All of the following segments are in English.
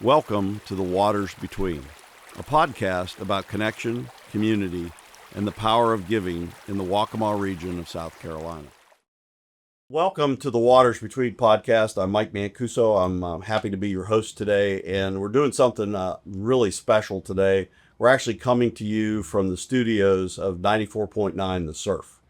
Welcome to The Waters Between, a podcast about connection, community, and the power of giving in the Waccamaw region of South Carolina. Welcome to The Waters Between podcast. I'm Mike Mancuso. I'm happy to be your host today, and we're doing something really special today. We're actually coming to you from the studios of 94.9 The Surf.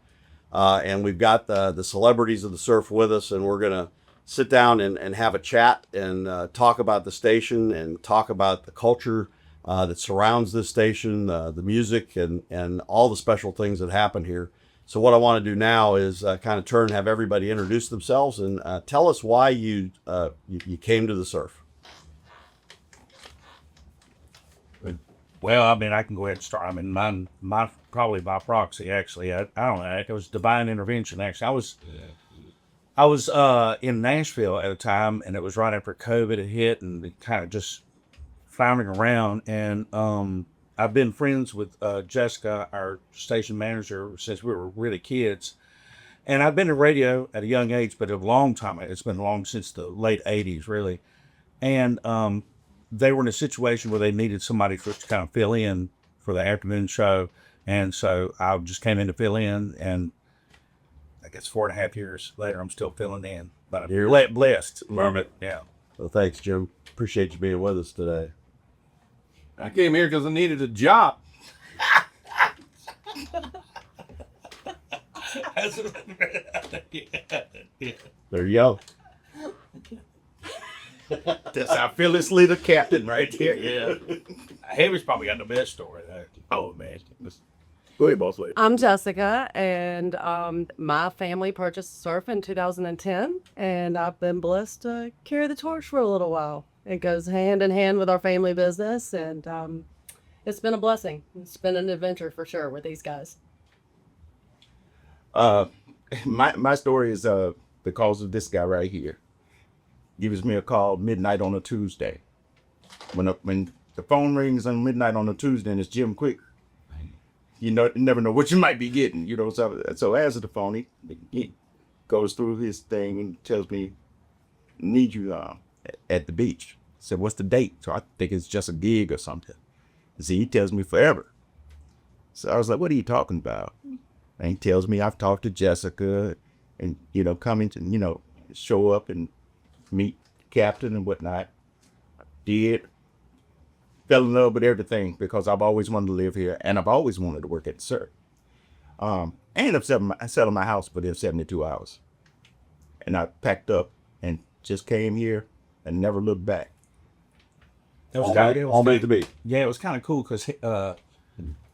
And we've got the celebrities of the surf with us, and we're going to sit down and have a chat and talk about the station and talk about the culture that surrounds this station, the music, and all the special things that happen here. So what I want to do now is kind of have everybody introduce themselves and tell us why you came to the surf. Well, I can go ahead and start. Mine probably by proxy, actually. I don't know. It was divine intervention, actually. I was in Nashville at the time, and it was right after COVID had hit, and it kind of just floundering around. And I've been friends with Jessica, our station manager, since we were really kids. And I've been in radio at a young age, but a long time. It's been long since the late 80s, really. And they were in a situation where they needed somebody to kind of fill in for the afternoon show. And so I just came in to fill in, and I guess 4.5 years later, I'm still filling in. But I'm blessed. Love it. Yeah. Well, thanks, Jim. Appreciate you being with us today. I came here because I needed a job. There you go. That's our fearless leader, captain, right there. Yeah. Haver's probably got the best story there. Oh, man. Go ahead, boss lady. I'm Jessica, and my family purchased surf in 2010, and I've been blessed to carry the torch for a little while. It goes hand in hand with our family business, and it's been a blessing. It's been an adventure for sure with these guys. My story is because of this guy right here. Gives me a call midnight on a Tuesday. When the phone rings on midnight on a Tuesday and it's Jim Quick, you never know what you might be getting. So answer the phone. He goes through his thing and tells me, "Need you at the beach." I said, "What's the date?" So I think it's just a gig or something. He tells me forever. So I was like, "What are you talking about?" And he tells me I've talked to Jessica and, coming to, show up and meet captain and whatnot. I did. Fell in love with everything because I've always wanted to live here and I've always wanted to work at the surf. I ended up selling my house within 72 hours. And I packed up and just came here and never looked back. That was All made to be. Yeah, it was kind of cool because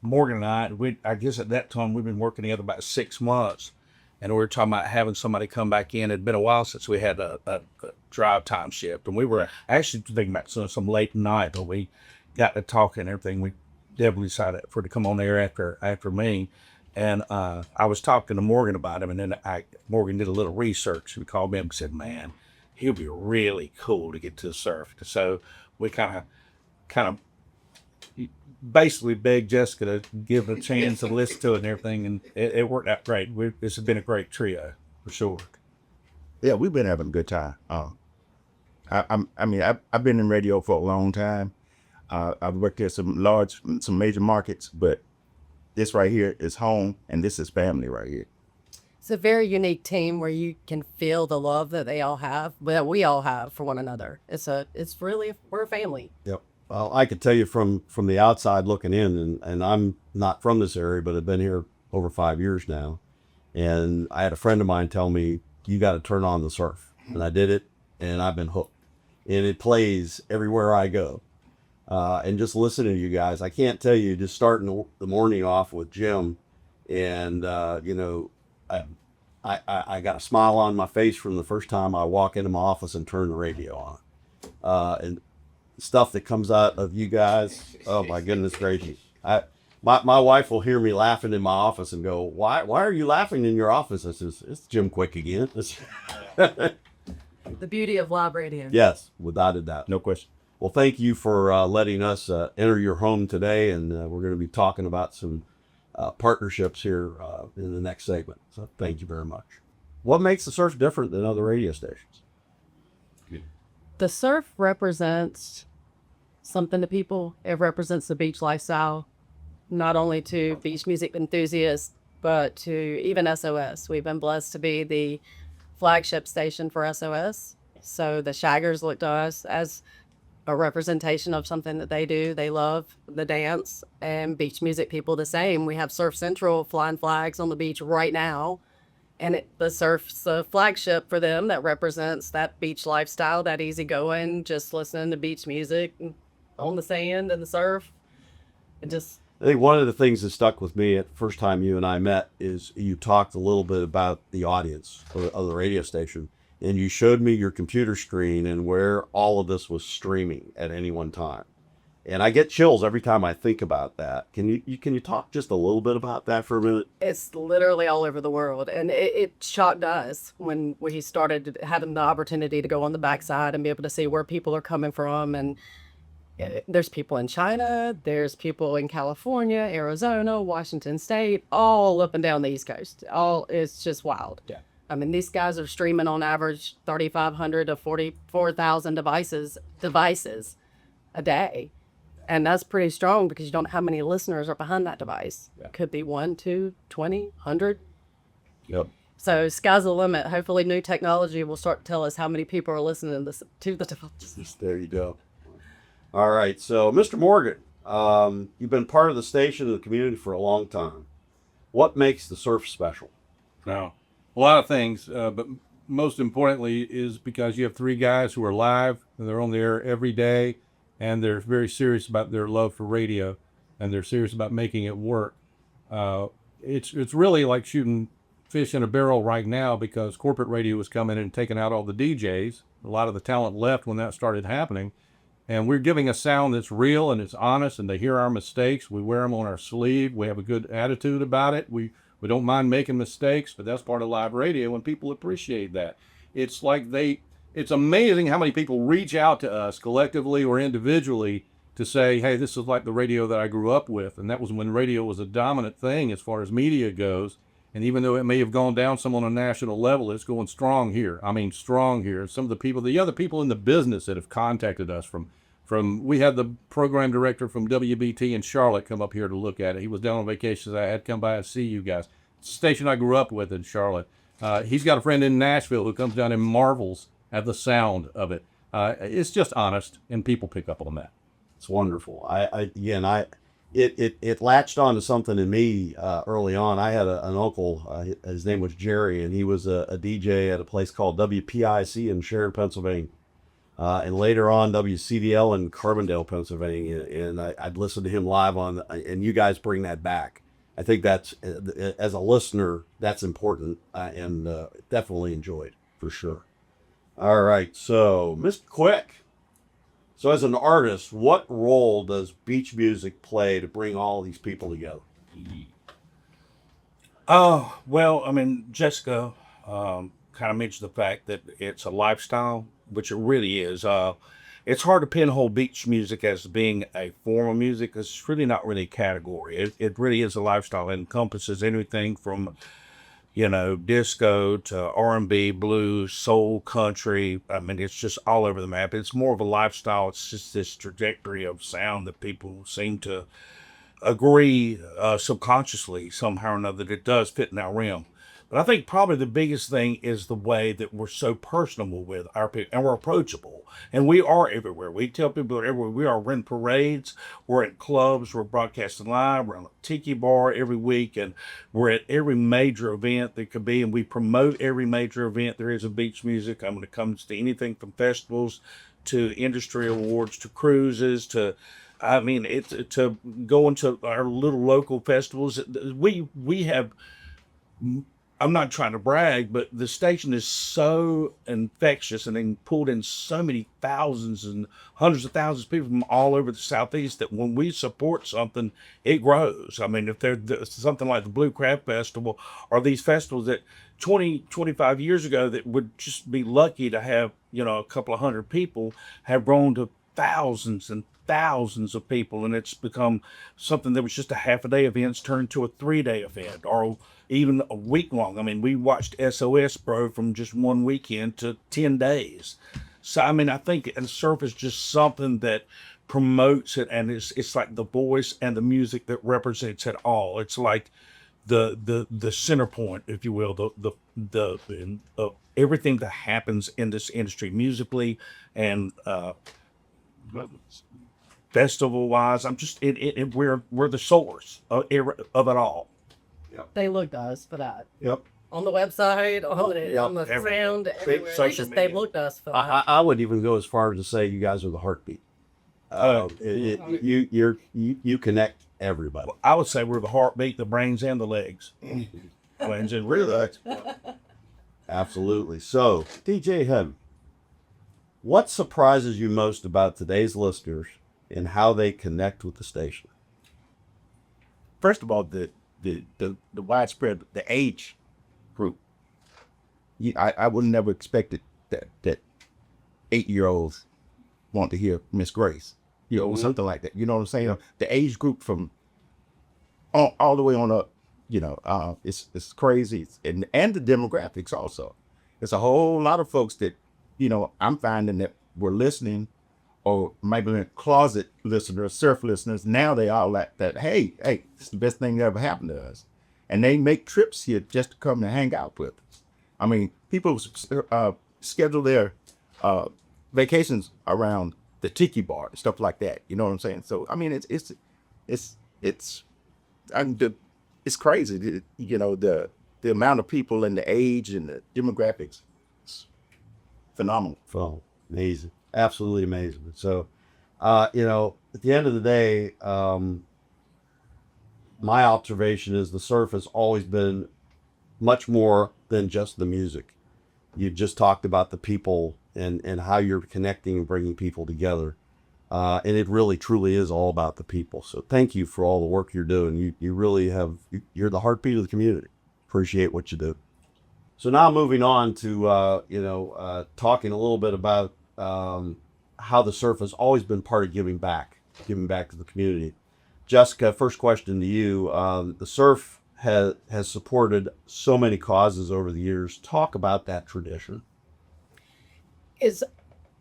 Morgan and I guess at that time we've been working together about 6 months, and we were talking about having somebody come back in. It'd been a while since we had a drive time shift, and we were actually thinking about some late night, but we got to talking and everything. We definitely decided for to come on there after me, and I was talking to Morgan about him, and then Morgan did a little research. He called me up and said, "Man, he'll be really cool to get to the surf." So we kind of basically begged Jessica to give it a chance to listen to it and everything, and it worked out great. This has been a great trio for sure. Yeah, we've been having a good time. I've been in radio for a long time. I've worked at some major markets, but this right here is home, and this is family right here. It's a very unique team where you can feel the love that they all have, that we all have for one another. We're a family. Yep. Well, I could tell you from the outside looking in, and I'm not from this area, but I've been here over 5 years now. And I had a friend of mine tell me, "You got to turn on the surf." And I did it, and I've been hooked. And it plays everywhere I go. And just listening to you guys, I can't tell you, just starting the morning off with Jim, and I got a smile on my face from the first time I walk into my office and turn the radio on. And stuff that comes out of you guys, oh my goodness gracious. My wife will hear me laughing in my office and go, why are you laughing in your office? I says, "It's Jim Quick again." The beauty of live radio. Yes, without a doubt. No question. Well, thank you for letting us enter your home today, and we're going to be talking about some partnerships here in the next segment. So thank you very much. What makes the surf different than other radio stations? The surf represents something to people. It represents the beach lifestyle, not only to beach music enthusiasts, but to even SOS. We've been blessed to be the flagship station for SOS. So the Shaggers look to us as a representation of something that they do. They love the dance, and beach music people the same. We have Surf Central flying flags on the beach right now, and the surf's a flagship for them that represents that beach lifestyle, that easygoing, just listening to beach music on the sand and the surf. It just I think one of the things that stuck with me at the first time you and I met is you talked a little bit about the audience of the radio station, and you showed me your computer screen and where all of this was streaming at any one time. And I get chills every time I think about that. Can you talk just a little bit about that for a minute? it's literally all over the world, and it shocked us when we started having the opportunity to go on the backside and be able to see where people are coming from. And there's people in China, there's people in California, Arizona, Washington State, all up and down the East Coast. It's just wild. Yeah. I mean, these guys are streaming on average 3,500 to 44,000 devices a day. And that's pretty strong because you don't know how many listeners are behind that device. Yeah. Could be 1, 2, 20, 100. Yep. So sky's the limit. Hopefully new technology will start to tell us how many people are listening to the devices. There you go. All right. So, Mr. Morgan, you've been part of the station and the community for a long time. What makes the surf special? No, a lot of things, but most importantly is because you have three guys who are live and they're on the air every day, and they're very serious about their love for radio, and they're serious about making it work. It's really like shooting fish in a barrel right now because corporate radio was coming and taking out all the DJs. A lot of the talent left when that started happening. And we're giving a sound that's real and it's honest, and they hear our mistakes. We wear them on our sleeve. We have a good attitude about it. We don't mind making mistakes, but that's part of live radio, and people appreciate that. It's amazing how many people reach out to us collectively or individually to say, hey, this is like the radio that I grew up with. And that was when radio was a dominant thing as far as media goes. And even though it may have gone down some on a national level, it's going strong here. I mean, strong here. Some of the other people in the business that have contacted us we had the program director from WBT in Charlotte come up here to look at it. He was down on vacation. So I had to come by and see you guys. It's the station I grew up with in Charlotte. He's got a friend in Nashville who comes down and marvels at the sound of it. It's just honest, and people pick up on that. It's wonderful. It latched on to something in me early on. I had an uncle, his name was Jerry, and he was a DJ at a place called WPIC in Sharon, Pennsylvania. And later on WCDL in Carbondale, Pennsylvania. And I'd listen to him live and you guys bring that back. I think that's, as a listener, that's important, and definitely enjoyed for sure. All right. So, Mr. Quick. So as an artist, what role does beach music play to bring all these people together? Oh, well, I mean, Jessica kind of mentioned the fact that it's a lifestyle, which it really is. It's hard to pinhole beach music as being a form of music. It's really not really a category. It really is a lifestyle. It encompasses anything from, disco to R&B, blues, soul, country. I mean, it's just all over the map. It's more of a lifestyle. It's just this trajectory of sound that people seem to agree subconsciously somehow or another that it does fit in our realm. But I think probably the biggest thing is the way that we're so personable with our people, and we're approachable. And we are everywhere. We tell people that everywhere. We are in parades, we're at clubs, we're broadcasting live, we're on a tiki bar every week, and we're at every major event there could be, and we promote every major event there is of beach music. When it comes to anything from festivals to industry awards to cruises to it's to going to our little local festivals. We have, I'm not trying to brag, but the station is so infectious and then pulled in so many thousands and hundreds of thousands of people from all over the Southeast that when we support something, it grows. I mean, if there's something like the Blue Crab Festival or these festivals that 25 years ago that would just be lucky to have, a couple of hundred people, have grown to thousands and thousands of people, and it's become something that was just a half-a-day event turned to a 3-day event or even a week long. I mean, we watched SOS grow from just one weekend to 10 days. So I mean, I think and surf is just something that promotes it, and it's like the voice and the music that represents it all. It's like the center point, if you will, everything that happens in this industry musically and festival wise. I'm just we're the source of it all. They look to us for that. Yep. On the website, on the sound, everywhere. social They media. look to us for that. I would even go as far as to say you guys are the heartbeat. You connect everybody. I would say we're the heartbeat, the brains, and the legs. Brains and really. Absolutely. So, DJ Hem, what surprises you most about today's listeners and how they connect with the station? First of all, the widespread, the age group. I would never expected that 8-year-olds want to hear Miss Grace, or something like that. You know what I'm saying? The age group from all the way on up, it's crazy. And the demographics also. There's a whole lot of folks that, I'm finding that were listening or maybe closet listeners, surf listeners. Now they all like that, hey, it's the best thing that ever happened to us. And they make trips here just to come and hang out with us. I mean, people schedule their vacations around the tiki bar and stuff like that. You know what I'm saying? So I mean, it's crazy. The amount of people and the age and the demographics, it's phenomenal. Oh, amazing. Absolutely amazing. So, at the end of the day, my observation is the surf has always been much more than just the music. You just talked about the people and how you're connecting and bringing people together. And it really, truly is all about the people. So thank you for all the work you're doing. You really you're the heartbeat of the community. Appreciate what you do. So now moving on to, talking a little bit about how the surf has always been part of giving back to the community. Jessica, first question to you. The surf has supported so many causes over the years. Talk about that tradition. It's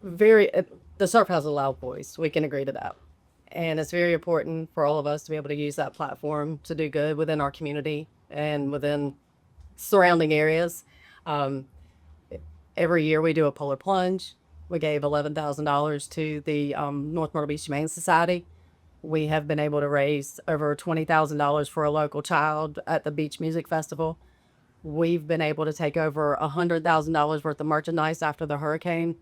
the surf has a loud voice. We can agree to that. And it's very important for all of us to be able to use that platform to do good within our community and within surrounding areas. Every year we do a polar plunge. We gave $11,000 to the North Myrtle Beach Humane Society. We have been able to raise over $20,000 for a local child at the Beach Music Festival. We've been able to take over $100,000 worth of merchandise after the hurricane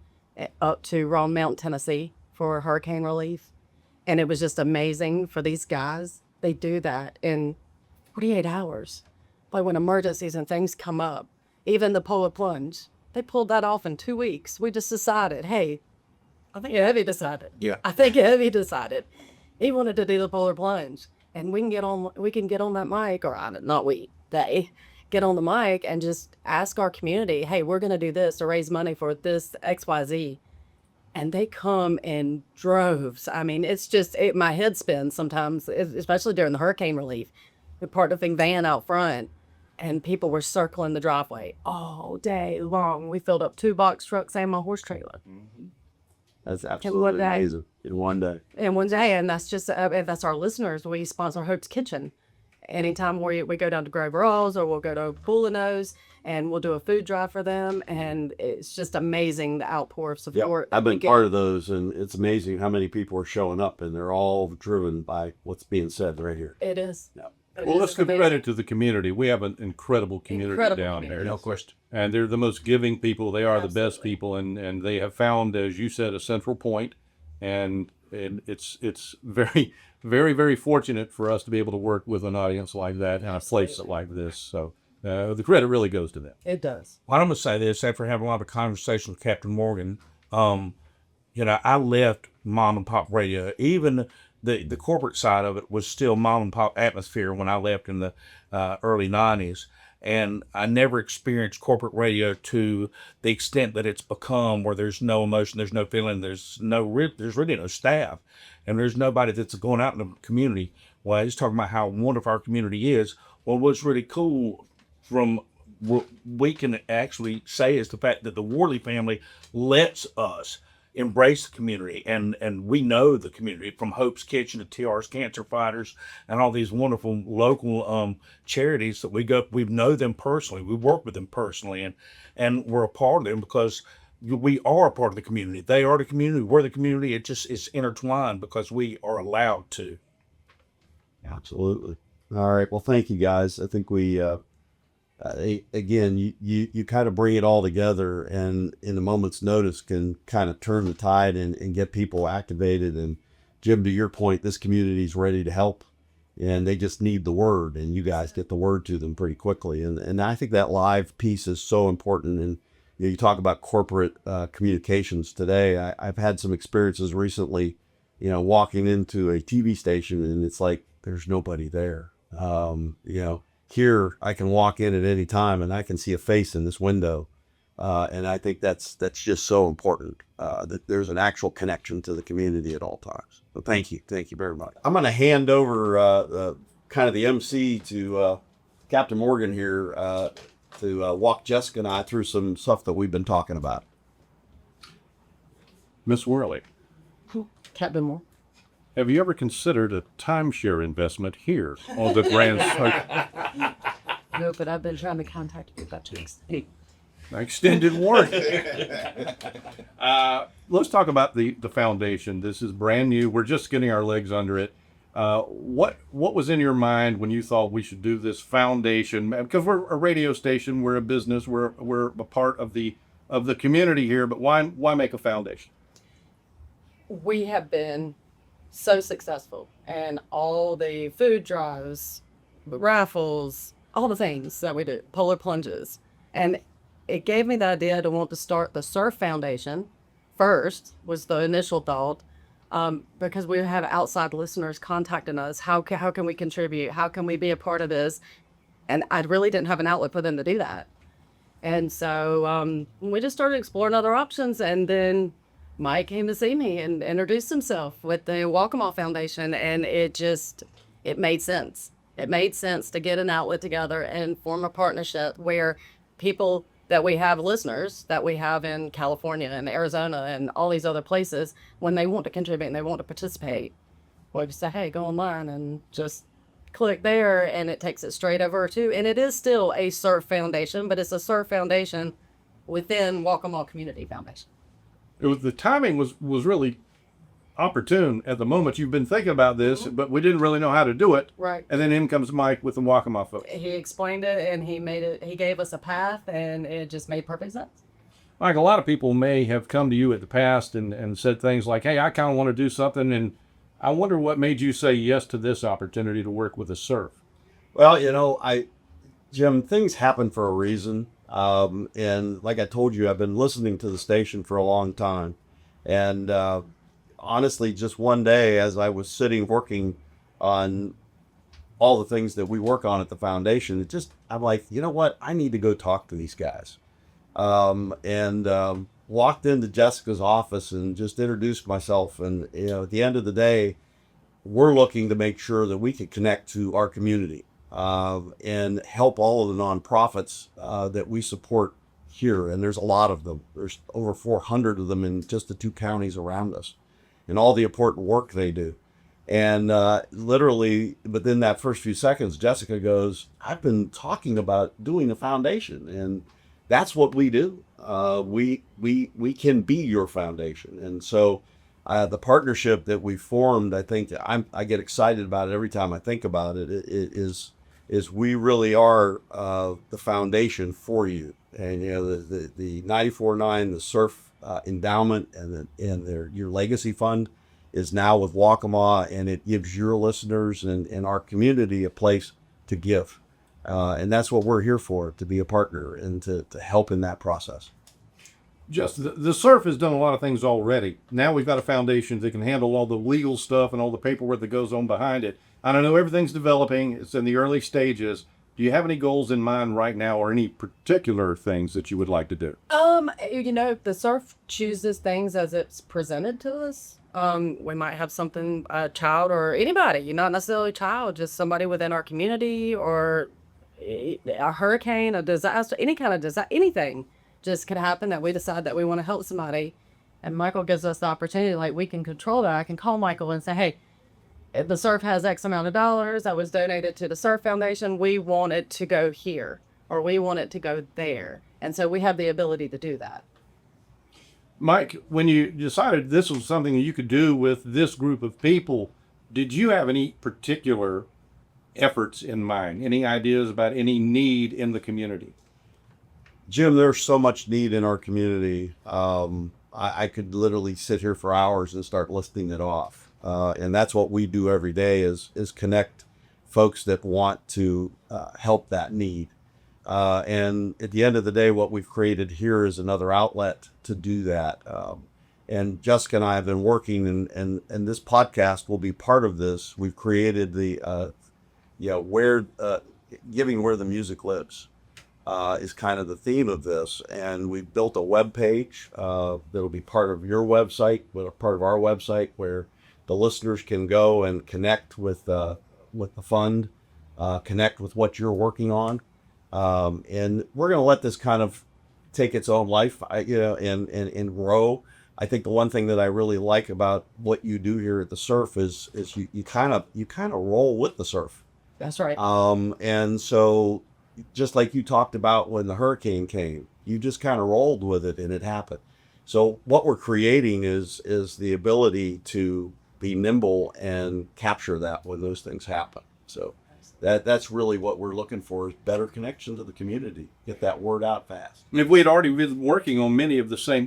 up to Roan Mountain, Tennessee for hurricane relief. And it was just amazing for these guys. They do that in 48 hours. Like when emergencies and things come up, even the polar plunge, they pulled that off in 2 weeks. We just decided, hey, I think Evie decided. Yeah. I think Evie decided. He wanted to do the polar plunge, and we can get on that mic, or they get on the mic and just ask our community, hey, we're going to do this to raise money for this XYZ. And they come in droves. I mean, it's just, my head spins sometimes, especially during the hurricane relief. We parked a big van out front, and people were circling the driveway all day long. We filled up 2 box trucks and my horse trailer. That's absolutely amazing. In one day. And one day, and that's just, that's our listeners. We sponsor Hope's Kitchen. Anytime we go down to Grove Rolls or we'll go to Bullinos and we'll do a food drive for them. And it's just amazing, the outpour of support. I've been part of those, and it's amazing how many people are showing up, and they're all driven by what's being said right here. It is. Yep. Well, let's give credit to the community. We have an incredible community down there. No question. And they're the most giving people. They are the best people, and they have found, as you said, a central point. And it's very, very, very fortunate for us to be able to work with an audience like that and a place like this. So the credit really goes to them. It does. Well, I'm going to say this after having a lot of conversation with Captain Morgan. I left mom and pop radio. Even the corporate side of it was still mom and pop atmosphere when I left in the early 90s. And I never experienced corporate radio to the extent that it's become, where there's no emotion, there's no feeling, there's really no staff, and there's nobody that's going out in the community. Well, I was talking about how wonderful our community is. Well, what's really cool from we can actually say is the fact that the Worley family lets us embrace the community, and we know the community, from Hope's Kitchen to TR's Cancer Fighters and all these wonderful local charities that we know them personally, we work with them personally, and we're a part of them because we are a part of the community. They are the community, we're the community. It's intertwined because we are allowed to. Absolutely. All right. Well, thank you guys. I think we, again, you kind of bring it all together, and in a moment's notice can kind of turn the tide and get people activated. And Jim, to your point, this community is ready to help, and they just need the word, and you guys get the word to them pretty quickly. And I think that live piece is so important. And you talk about corporate communications today. I've had some experiences recently, walking into a TV station, and it's like there's nobody there. Here I can walk in at any time and I can see a face in this window. And I think that's just so important, that there's an actual connection to the community at all times. So thank you very much. I'm going to hand over kind of the MC to Captain Morgan here to walk Jessica and I through some stuff that we've been talking about. Miss Worley, Captain Moore. have you ever considered a timeshare investment here on the Grand No, but I've been trying to contact you about to extended warranty? Let's talk about the foundation. This is brand new. We're just getting our legs under it. What was in your mind when you thought we should do this foundation? Because we're a radio station, we're a business, we're a part of the community here. But why make a foundation? We have been so successful, and all the food drives, raffles, all the things that we do, polar plunges. And it gave me the idea to want to start the Surf Foundation first, was the initial thought, because we have outside listeners contacting us. How can we contribute? How can we be a part of this? And I really didn't have an outlet for them to do that. And so we just started exploring other options, and then Mike came to see me and introduced himself with the Waccamaw Foundation, and it made sense. It made sense to get an outlet together and form a partnership where people that we have, listeners that we have in California and Arizona and all these other places, when they want to contribute and they want to participate, we just say, hey, go online and just click there, and it takes it straight over to, and it is still a Surf Foundation, but it's a Surf Foundation within Waccamaw Community Foundation. The timing was really opportune at the moment. You've been thinking about this, but we didn't really know how to do it. Right. And then in comes Mike with the Waccamaw folks. He explained it, and he gave us a path, and it just made perfect sense. Mike, a lot of people may have come to you at the past and said things like, hey, I kind of want to do something, and I wonder what made you say yes to this opportunity to work with the surf. Well, Jim, things happen for a reason. And like I told you, I've been listening to the station for a long time. And honestly, just one day as I was sitting working on all the things that we work on at the foundation, I'm like, you know what? I need to go talk to these guys. And walked into Jessica's office and just introduced myself. And, at the end of the day, we're looking to make sure that we can connect to our community. And help all of the nonprofits that we support here. And there's a lot of them. There's over 400 of them in just the 2 counties around us, and all the important work they do. And literally within that first few seconds, Jessica goes, I've been talking about doing a foundation, and that's what we do. We can be your foundation. And so the partnership that we formed, I think that I get excited about it every time I think about it. It is we really are the foundation for you. And the 94.9, the Surf Endowment, and your legacy fund is now with Waccamaw, and it gives your listeners and our community a place to give. And that's what we're here for, to be a partner and to help in that process. Just the surf has done a lot of things already. Now we've got a foundation that can handle all the legal stuff and all the paperwork that goes on behind it. I don't know, everything's developing. It's in the early stages. Do you have any goals in mind right now, or any particular things that you would like to do? The surf chooses things as it's presented to us. We might have something, a child or anybody, not necessarily a child, just somebody within our community or a hurricane, a disaster, any kind of disaster, anything just could happen that we decide that we want to help somebody. And Michael gives us the opportunity, like we can control that. I can call Michael and say, hey, if the surf has X amount of dollars that was donated to the Surf Foundation. We want it to go here, or we want it to go there. And so we have the ability to do that. Mike, when you decided this was something that you could do with this group of people, did you have any particular efforts in mind? Any ideas about any need in the community? Jim, there's so much need in our community. I could literally sit here for hours and start listing it off. And that's what we do every day is connect folks that want to help that need. And at the end of the day, what we've created here is another outlet to do that. And Jessica and I have been working, and this podcast will be part of this. We've created the, giving where the music lives. Is kind of the theme of this, and we've built a web page that'll be part of your website, part of our website, where the listeners can go and connect with the fund, connect with what you're working on, and we're going to let this kind of take its own life, and grow. I think the one thing that I really like about what you do here at the Surf is you kind of roll with the surf. That's right. And so, just like you talked about when the hurricane came, you just kind of rolled with it and it happened. So what we're creating is the ability to be nimble and capture that when those things happen. So that's really what we're looking for, is better connection to the community, get that word out fast. And if we had already been working on many of the same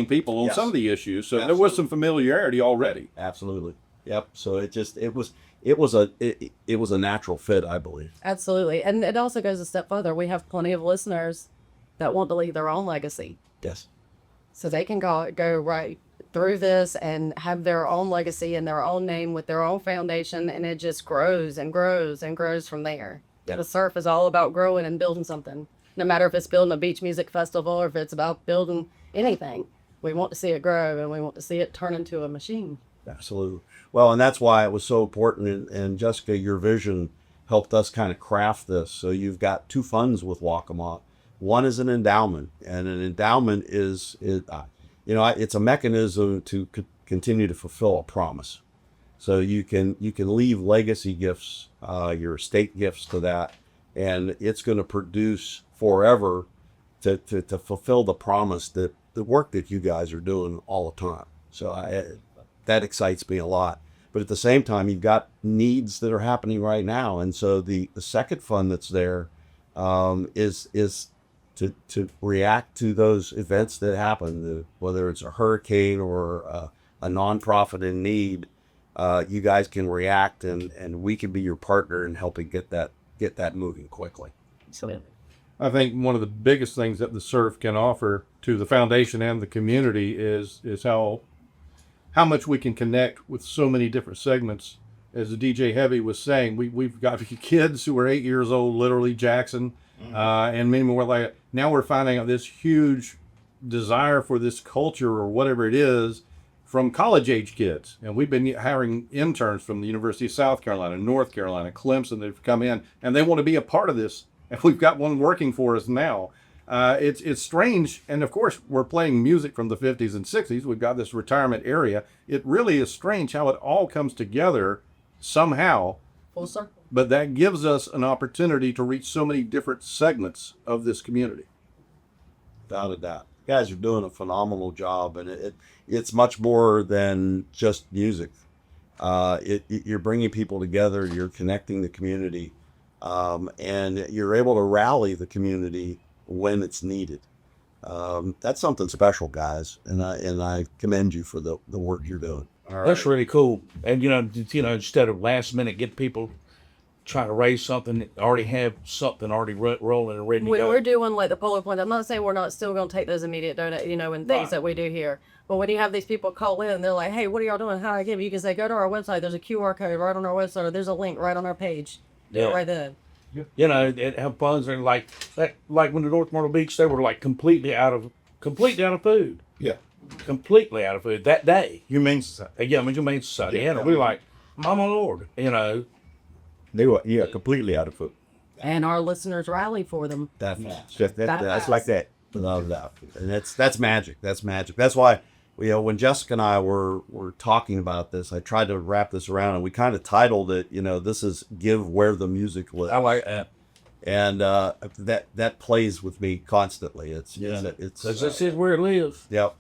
people on Yes. some of the issues, so Absolutely. there was some familiarity already. Absolutely. Yep. So it was a natural fit, I believe. Absolutely. And it also goes a step further. We have plenty of listeners that want to leave their own legacy. Yes. So they can go right through this and have their own legacy and their own name with their own foundation, and it just grows and grows and grows from there. Yeah. The Surf is all about growing and building something. No matter if it's building a beach music festival or if it's about building anything. We want to see it grow, and we want to see it turn into a machine. Absolutely. Well, and that's why it was so important. And Jessica, your vision helped us kind of craft this. So you've got two funds with Waccamaw. One is an endowment, and an endowment it's a mechanism to continue to fulfill a promise. So you can leave legacy gifts, your estate gifts to that, and it's going to produce forever to fulfill the promise, that the work that you guys are doing all the time. So that excites me a lot. But at the same time, you've got needs that are happening right now. And so the second fund that's there is to react to those events that happen, whether it's a hurricane or a nonprofit in need. You guys can react, and we can be your partner in helping get that moving quickly. Absolutely. I think one of the biggest things that the Surf can offer to the foundation and the community is how much we can connect with so many different segments. As the DJ Heavy was saying, we've got kids who are 8 years old, literally Jackson, and many more like that. Now we're finding out this huge desire for this culture or whatever it is from college-age kids. And we've been hiring interns from the University of South Carolina, North Carolina, Clemson that have come in, and they want to be a part of this. And we've got one working for us now. It's strange, and of course we're playing music from the 50s and 60s. We've got this retirement area. It really is strange how it all comes together somehow. Full circle. But that gives us an opportunity to reach so many different segments of this community. Without a doubt. You guys are doing a phenomenal job, and it's much more than just music. You're bringing people together, you're connecting the community, and you're able to rally the community when it's needed. That's something special, guys, and I commend you for the work you're doing. That's really cool. And instead of last minute get people trying to raise something, already have something already rolling and ready to go. We're doing like the polar point. I'm not saying we're not still going to take those immediate donate, and things that we do here. But when you have these people call in, they're like, "Hey, what are y'all doing? How do I give?" You can say, "Go to our website. There's a QR code right on our website, or there's a link right on our page." Do it right then. It have funds and like when the North Myrtle Beach, they were like completely out of food. Yeah. Completely out of food that day. Humane Society. Humane Society. And we were like, Mama Lord, They were completely out of food. and our listeners rally for them. Definitely. That's like that. Without a doubt. And that's magic. That's magic. That's why, when Jessica and I were talking about this, I tried to wrap this around, and we kind of titled it, this is Give Where the Music Lives. I like that. And that plays with me constantly. It's This is where it lives. Yep.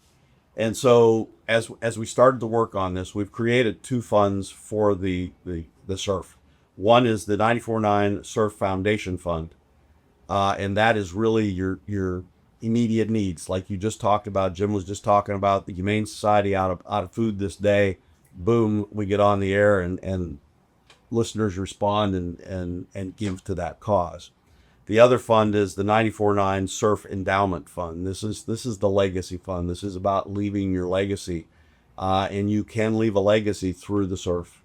And so as we started to work on this, we've created two funds for the surf. One is the 94.9 Surf Foundation Fund, and that is really your immediate needs, like you just talked about. Jim was just talking about the Humane Society out of food this day. Boom, we get on the air and listeners respond and give to that cause. The other fund is the 94.9 Surf Endowment Fund. This is the legacy fund. This is about leaving your legacy, and you can leave a legacy through the surf.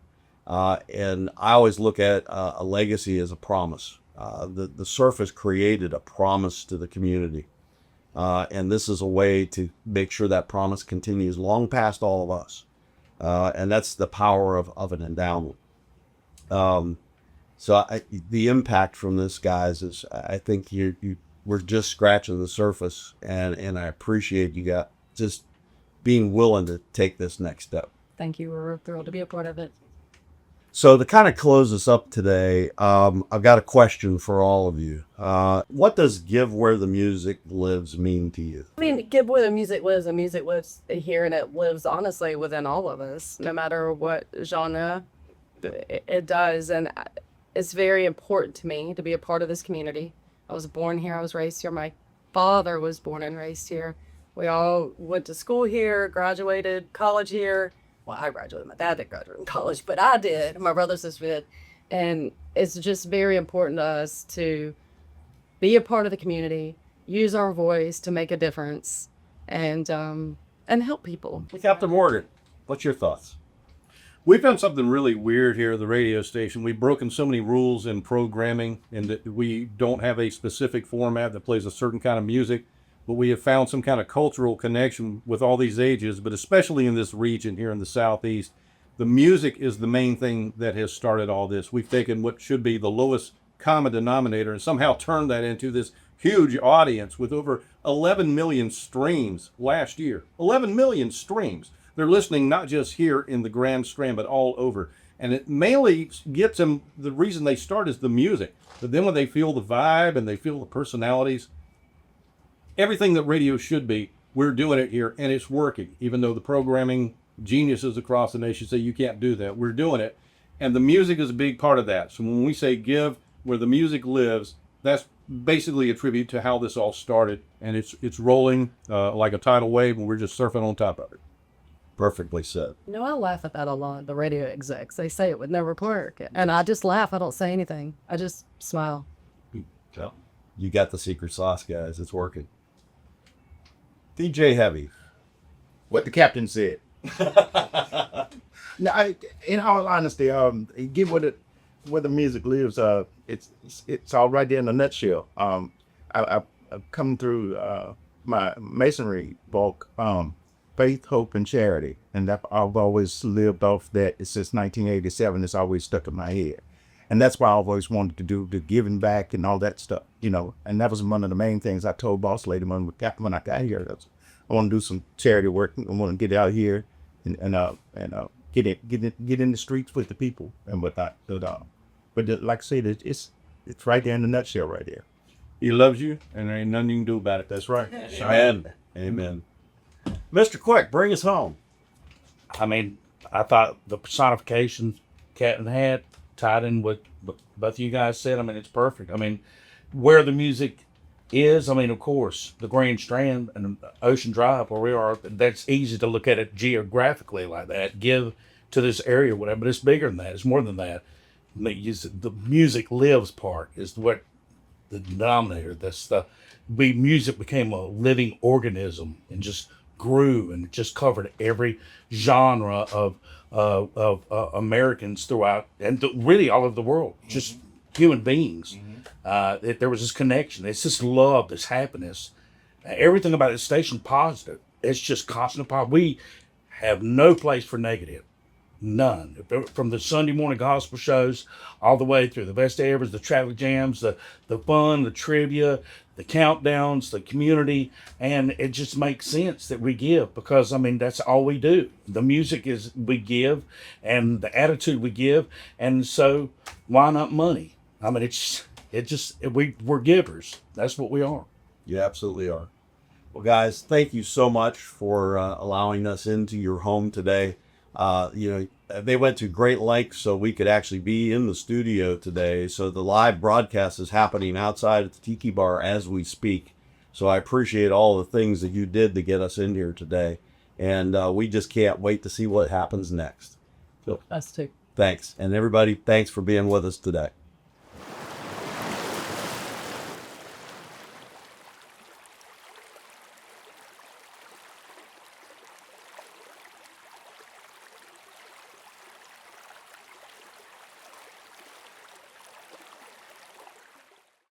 And I always look at a legacy as a promise. The surf has created a promise to the community, and this is a way to make sure that promise continues long past all of us. And that's the power of an endowment. So the impact from this, guys, is I think we're just scratching the surface, and I appreciate you got just being willing to take this next step. Thank you. We're thrilled to be a part of it. So to kind of close us up today, I've got a question for all of you. What does Give Where the Music Lives mean to you? I mean, give where the music lives, and music lives here, and it lives honestly within all of us, no matter what genre it does. And it's very important to me to be a part of this community. I was born here. I was raised here. My father was born and raised here. We all went to school here, graduated college here. Well, I graduated. My dad didn't graduate in college, but I did. My brother, sister did. And it's just very important to us to be a part of the community, use our voice to make a difference, and help people. Captain Morgan, what's your thoughts? We've done something really weird here at the radio station. We've broken so many rules in programming, and that we don't have a specific format that plays a certain kind of music, but we have found some kind of cultural connection with all these ages, but especially in this region here in the Southeast. The music is the main thing that has started all this. We've taken what should be the lowest common denominator and somehow turned that into this huge audience with over 11 million streams last year. 11 million streams. They're listening not just here in the Grand Strand, but all over. And it mainly gets them, the reason they start is the music. But then when they feel the vibe and they feel the personalities, everything that radio should be, we're doing it here, and it's working. Even though the programming geniuses across the nation say you can't do that, we're doing it. And the music is a big part of that. So when we say Give Where the Music Lives, that's basically a tribute to how this all started. And it's rolling like a tidal wave, and we're just surfing on top of it. Perfectly said. I laugh at that a lot. The radio execs, they say it would never work. And I just laugh. I don't say anything. I just smile. So, you got the secret sauce, guys. It's working. DJ Heavy. What the captain said. Now, in all honesty, Give where the music lives. It's all right there in a nutshell. I've come through my masonry bulk, faith, hope, and charity, and I've always lived off that since 1987. It's always stuck in my head, and that's why I've always wanted to do the giving back and all that stuff, And that was one of the main things I told Boss Lady when I got here. I want to do some charity work. I want to get out here and get in the streets with the people and whatnot. But like I said, it's right there in the nutshell, right there. He loves you, and there ain't nothing you can do about it. That's right. Amen. Amen. Mr. Quick, bring us home. I mean, I thought the personification Captain had tied in with what both of you guys said. I mean, it's perfect. I mean, where the music is, I mean, of course, the Grand Strand and Ocean Drive, where we are, that's easy to look at it geographically like that, give to this area, whatever, but it's bigger than that. It's more than that. The music lives part is what the denominator, music became a living organism and just grew and just covered every genre of Americans throughout, and really all over the world, just human beings. There was this connection. It's this love, this happiness. Everything about this station positive. It's just constant positive. We have no place for negative. None. From the Sunday morning gospel shows all the way through the best evers, the traffic jams, the fun, the trivia, the countdowns, the community, and it just makes sense that we give because I mean that's all we do. The music is we give, and the attitude we give, and so why not money? I mean we're givers. That's what we are. You absolutely are. Well, guys, thank you so much for allowing us into your home today. They went to great lengths so we could actually be in the studio today. So the live broadcast is happening outside at the Tiki Bar as we speak. So I appreciate all the things that you did to get us in here today. And we just can't wait to see what happens next. So Us too. thanks. And everybody, thanks for being with us today.